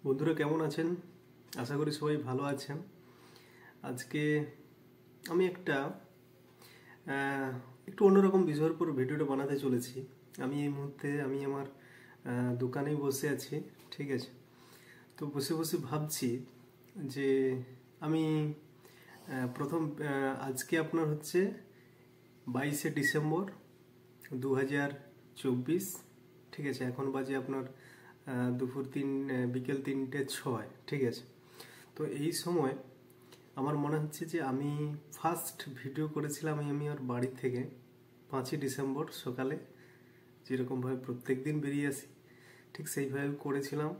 বন্ধুরা কেমন আছেন? আশা করি সবাই ভালো আছেন। আজকে আমি একটু অন্যরকম বিষয়ের উপর ভিডিওটা বানাতে চলেছি। আমি এই মুহূর্তে আমার দোকানেই বসে আছি, ঠিক আছে। তো বসে বসে ভাবছি যে আমি আজকে আপনার হচ্ছে 22শে ডিসেম্বর 2024, ঠিক আছে। এখন বাজে আপনার বিকেল 3:06, ঠিক আছে। তো এই সময় আমার মনে হচ্ছে যে আমি ফার্স্ট ভিডিও করেছিলাম আমি আমার বাড়ি থেকে 5ই ডিসেম্বর সকালে, যেরকমভাবে প্রত্যেক দিন বেরিয়ে আসি ঠিক সেইভাবে করেছিলাম।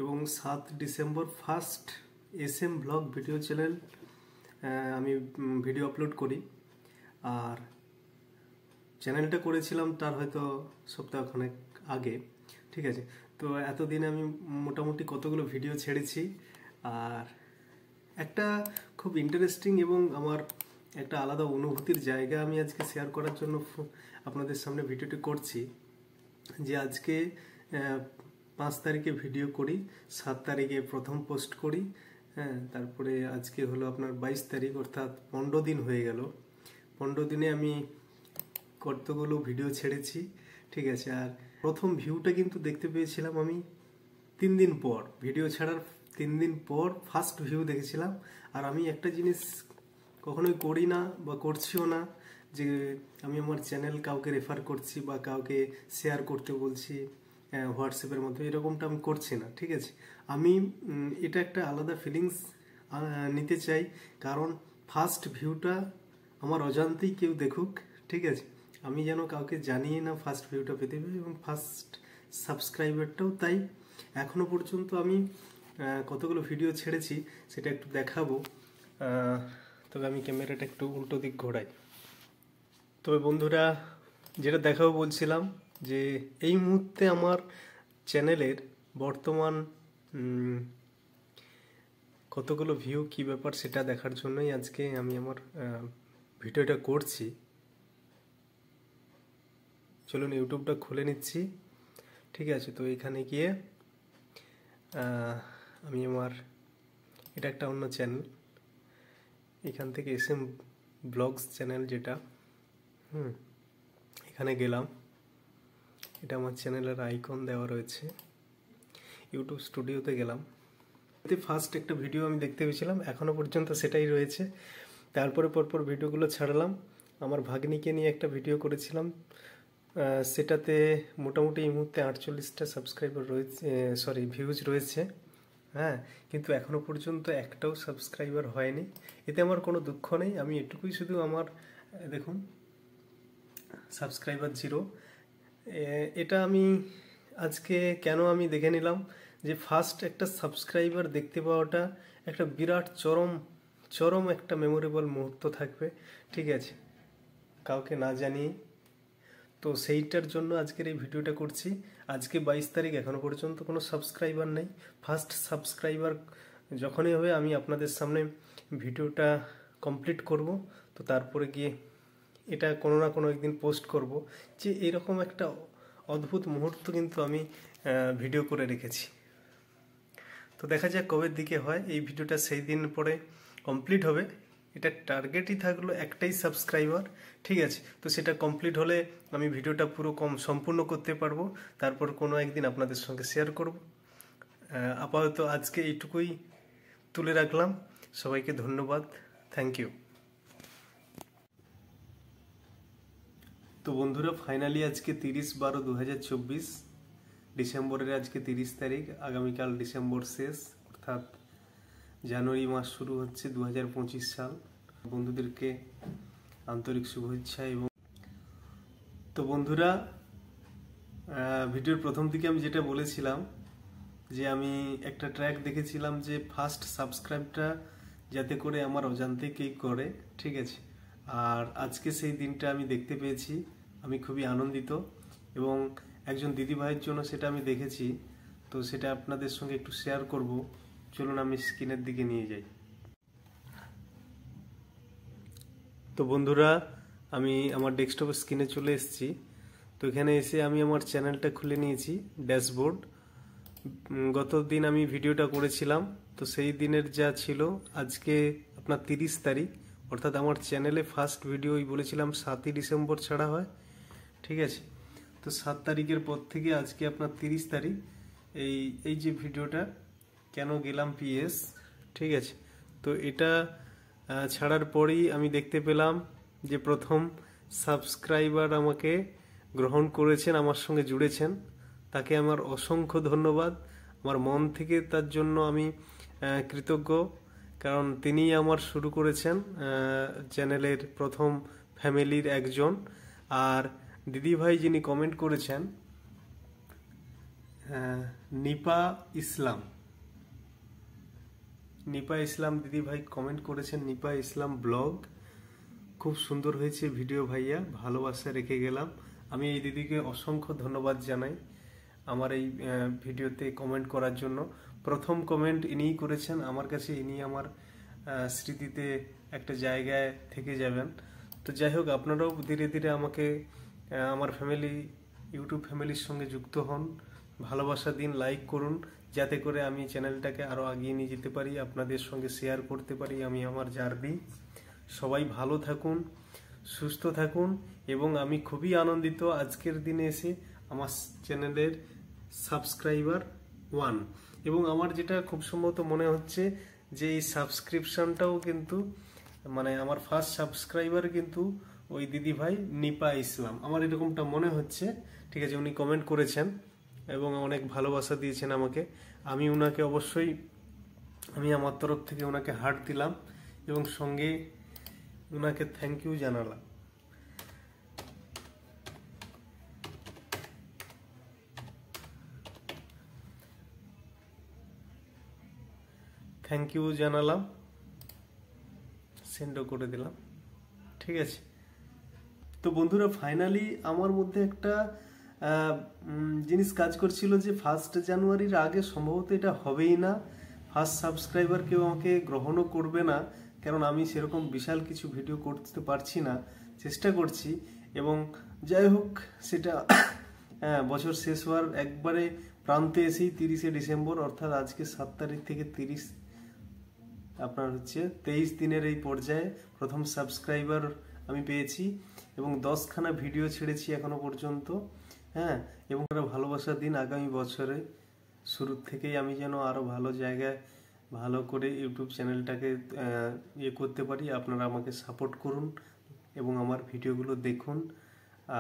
এবং 7 December first SM blog video channel আমি ভিডিও আপলোড করি। আর চ্যানেলটা করেছিলাম তার হয়তো সপ্তাহখানেক আগে, ঠিক আছে। তো এতদিন আমি মোটামুটি কতগুলো ভিডিও ছেড়েছি, আর একটা খুব ইন্টারেস্টিং এবং আমার একটা আলাদা অনুভূতির জায়গা আমি আজকে শেয়ার করার জন্য আপনাদের সামনে ভিডিওটি করছি। যে আজকে 5 তারিখে ভিডিও করি, 7 তারিখে প্রথম পোস্ট করি, হ্যাঁ। তারপরে আজকে হলো আপনার 22 তারিখ, অর্থাৎ 15 দিন হয়ে গেল। 15 দিনে আমি কতগুলো ভিডিও ছেড়েছি, ঠিক আছে। আর প্রথম ভিউটা কিন্তু দেখতে পেয়েছিলাম আমি 3 দিন পর, ভিডিও ছাড়ার 3 দিন পর ফার্স্ট ভিউ দেখেছিলাম। আর আমি একটা জিনিস কখনোই করি না বা করছিও না, যে আমি আমার চ্যানেল কাউকে রেফার করছি বা কাউকে শেয়ার করতে বলছি হোয়াটসঅ্যাপের মধ্যে, এরকমটা আমি করছি না, ঠিক আছে। আমি এটা একটা আলাদা ফিলিংস নিতে চাই, কারণ ফার্স্ট ভিউটা আমার অজান্তেই কেউ দেখুক, ঠিক আছে। আমি যেন কাউকে জানিয়ে না ফার্স্ট ভিউটা পেতে পারি, এবং ফার্স্ট সাবস্ক্রাইবারটাও তাই। এখনো পর্যন্ত আমি কতগুলো ভিডিও ছেড়েছি সেটা একটু দেখাবো। তবে আমি ক্যামেরাটা একটু উল্টো দিক ঘোরাই। তবে বন্ধুরা, যেটা দেখাবো বলছিলাম, যে এই মুহূর্তে আমার চ্যানেলের বর্তমান কতগুলো ভিউ কি ব্যাপার সেটা দেখার জন্যই আজকে আমি আমার ভিডিওটা করছি। চলুন ইউটিউবটা খুলে নিচ্ছি, ঠিক আছে। তো এখানে গিয়ে আমি এটা একটা অন্য চ্যানেল, এখান থেকে SM ব্লগস চ্যানেল যেটা, এখানে গেলাম। এটা আমার চ্যানেলের আইকন দেওয়া রয়েছে। ইউটিউব স্টুডিওতে গেলাম। ফার্স্ট একটা ভিডিও আমি দেখতে পেয়েছিলাম, এখনো পর্যন্ত সেটাই রয়েছে। তারপরে পরপর ভিডিওগুলো ছাড়লাম। আমার ভাগ্নিকে নিয়ে একটা ভিডিও করেছিলাম, সেটাতে মোটামুটি এই মুহূর্তে 48টা সাবস্ক্রাইবার রয়েছে, ভিউজ রয়েছে, হ্যাঁ। কিন্তু এখনো পর্যন্ত একটাও সাবস্ক্রাইবার হয়নি। এতে আমার কোনো দুঃখ নেই। আমি এটুকুই শুধু আমার দেখুন, সাবস্ক্রাইবার 0। এটা আমি আজকে কেন আমি দেখে নিলাম যে ফার্স্ট একটা সাবস্ক্রাইবার দেখতে পাওয়াটা একটা বিরাট চরম একটা মেমোরেবল মুহূর্ত থাকবে, ঠিক আছে, কাউকে না জানিয়ে। তো সেইটার জন্য আজকের এই ভিডিওটা করছি। আজকে 22 তারিখ, এখনো পর্যন্ত কোনো সাবস্ক্রাইবার নেই। ফার্স্ট সাবস্ক্রাইবার যখনই হবে আমি আপনাদের সামনে ভিডিওটা কমপ্লিট করব। তো তারপরে গিয়ে এটা কোনো না কোনো একদিন পোস্ট করব, যে এরকম একটা অদ্ভুত মুহূর্ত কিন্তু আমি ভিডিও করে রেখেছি। তো দেখা যাক কবের দিকে হয়। এই ভিডিওটা সেই দিন পরে কমপ্লিট হবে। এটা টার্গেটই থাকলো একটাই সাবস্ক্রাইবার, ঠিক আছে। তো সেটা কমপ্লিট হলে আমি ভিডিওটা পুরো সম্পূর্ণ করতে পারবো, তারপর কোনো একদিন আপনাদের সঙ্গে শেয়ার করব। আপাতত আজকে এইটুকুই তুলে রাখলাম। সবাইকে ধন্যবাদ, থ্যাংক ইউ। তো বন্ধুরা, ফাইনালি আজকে 30/12/2024, ডিসেম্বরের আজকে 30 তারিখ। আগামীকাল ডিসেম্বর শেষ, অর্থাৎ জানুয়ারি মাস শুরু হচ্ছে 2025 সাল। বন্ধুদেরকে আন্তরিক শুভেচ্ছা। এবং তো বন্ধুরা, ভিডিওর প্রথম দিকে আমি যেটা বলেছিলাম, যে আমি একটা ট্র্যাক দেখেছিলাম যে ফার্স্ট সাবস্ক্রাইবটা যাতে করে আমার অজান্তেই করে, ঠিক আছে। আর আজকে সেই দিনটা আমি দেখতে পেয়েছি, আমি খুবই আনন্দিত। এবং একজন দিদি ভাইয়ের জন্য সেটা আমি দেখেছি, তো সেটা আপনাদের সঙ্গে একটু শেয়ার করব। চলুন আমি স্ক্রিনের দিকে নিয়ে যাই। তো বন্ধুরা, আমি আমার ডেস্কটপের স্ক্রিনে চলে এসেছি। তো এখানে এসে আমি আমার চ্যানেলটা খুলে নিয়েছি, ড্যাশবোর্ড। গত দিন আমি ভিডিওটা করেছিলাম, তো সেই দিনের যা ছিল, আজকে আপনার 30 তারিখ, অর্থাৎ আমার চ্যানেলে ফার্স্ট ভিডিও বলেছিলাম 7ই ডিসেম্বর ছাড়া হয়, ঠিক আছে। তো 7 তারিখের পর থেকে আজকে আপনার 30 তারিখ, এই যে ভিডিওটা কেন গেলাম পিএস, ঠিক আছে। তো এটা ছাড়ার পরেই আমি দেখতে পেলাম যে প্রথম সাবস্ক্রাইবার আমাকে গ্রহণ করেছেন, আমার সঙ্গে জুড়েছেন, তাকে আমার অসংখ্য ধন্যবাদ। আমার মন থেকে তার জন্য আমি কৃতজ্ঞ, কারণ তিনি আমার শুরু করেছেন চ্যানেলের প্রথম ফ্যামিলির একজন। আর দিদিভাই যিনি কমেন্ট করেছেন, নিপা ইসলাম দিদিভাই কমেন্ট করেছেন, নিপা ইসলাম ব্লগ খুব সুন্দর হয়েছে ভিডিও ভাইয়া, ভালোবাসা রেখে গেলাম। আমি এই দিদিকে অসংখ্য ধন্যবাদ জানাই আমার এই ভিডিওতে কমেন্ট করার জন্য। প্রথম কমেন্ট ইনিই করেছেন, আমার কাছে ইনি আমার স্মৃতিতে একটা জায়গায় থেকে যাবেন। তো যাই হোক, আপনারাও ধীরে ধীরে আমাকে আমার ইউটিউব ফ্যামিলির সঙ্গে যুক্ত হন, ভালোবাসা দিন, লাইক করুন, যাতে করে আমি চ্যানেলটাকে আরও আগিয়ে নিয়ে যেতে পারি, আপনাদের সঙ্গে শেয়ার করতে পারি আমি আমার জার্নি। সবাই ভালো থাকুন, সুস্থ থাকুন, এবং আমি খুবই আনন্দিত আজকের দিনে এসে আমার চ্যানেলের সাবস্ক্রাইবার 1, এবং আমার যেটা খুব সম্ভবত মনে হচ্ছে যে এই সাবস্ক্রিপশনটাও কিন্তু মানে আমার ফার্স্ট সাবস্ক্রাইবার কিন্তু ওই দিদিভাই নিপা ইসলাম, আমার এরকমটা মনে হচ্ছে, ঠিক আছে। উনি কমেন্ট করেছেন এবং অনেক ভালোবাসা দিয়েছেন আমাকে। আমি ওনাকে অবশ্যই আমার তরফ থেকে ওনাকে হার্ট দিলাম এবং সঙ্গে ওনাকে থ্যাংক ইউ জানালাম। সেন্ডও করে দিলাম, ঠিক আছে। তো বন্ধুরা, ফাইনালি আমার মধ্যে একটা জিনিস কাজ করছিল যে 1 জানুয়ারির আগে সম্ভবত এটা হবেই না, ফার্স্ট সাবস্ক্রাইবার কেউ আমাকে গ্রহণও করবে না, কারণ আমি সেরকম বিশাল কিছু ভিডিও করতে পারছি না, চেষ্টা করছি। এবং যাই হোক, সেটা বছর শেষ হওয়ার একবারে প্রান্তে এসেই 30শে ডিসেম্বর, অর্থাৎ আজকে 7 তারিখ থেকে 30 আপনার হচ্ছে 23 দিনের এই পর্যায়ে প্রথম সাবস্ক্রাইবার আমি পেয়েছি, এবং 10খানা ভিডিও ছেড়েছি এখনো পর্যন্ত, হ্যাঁ। এবং একটা ভালোবাসা দিন, আগামী বছরে শুরু থেকেই আমি যেন আরো ভালো জায়গায় ভালো করে ইউটিউব চ্যানেলটাকে করতে পারি। আপনারা আমাকে সাপোর্ট করুন এবং আমার ভিডিওগুলো দেখুন।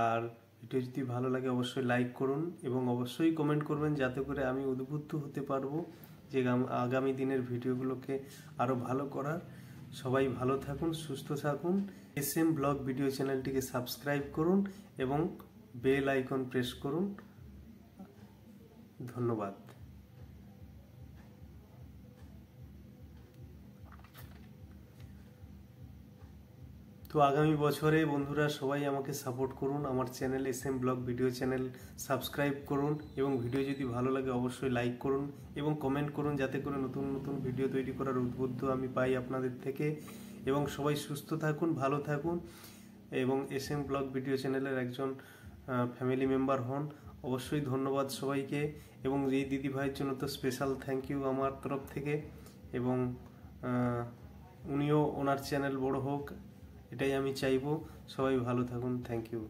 আর ভিডিও যদি ভালো লাগে অবশ্যই লাইক করুন এবং অবশ্যই কমেন্ট করবেন, যাতে করে আমি উদ্বুদ্ধ হতে পারবো যে আগামী দিনের ভিডিওগুলোকে আরো ভালো করার। সবাই ভালো থাকুন, সুস্থ থাকুন। SM ব্লগ ভিডিও চ্যানেলটিকে সাবস্ক্রাইব করুন এবং বেল আইকন প্রেস করুন। ধন্যবাদ। তো আগামী বছরে বন্ধুরা সবাই আমাকে সাপোর্ট করুন, আমার channel SM blog video channel subscribe করুন, এবং ভিডিও যদি ভালো লাগে অবশ্যই লাইক করুন এবং কমেন্ট করুন, যাতে করে নতুন নতুন ভিডিও তৈরি করার উদ্বুদ্ধ আমি পাই আপনাদের থেকে। এবং সবাই সুস্থ থাকুন, ভালো থাকুন, এবং SM ব্লগ ভিডিও চ্যানেলের একজন ফ্যামিলি মেম্বার হন। অবশ্যই ধন্যবাদ সবাইকে, এবং এই দিদি ভাইয়ের জন্য তো স্পেশাল থ্যাংক ইউ আমার তরফ থেকে, এবং উনিও ওনার চ্যানেল বড় হোক, এটাই আমি চাইবো। সবাই ভালো থাকুন, থ্যাংক ইউ।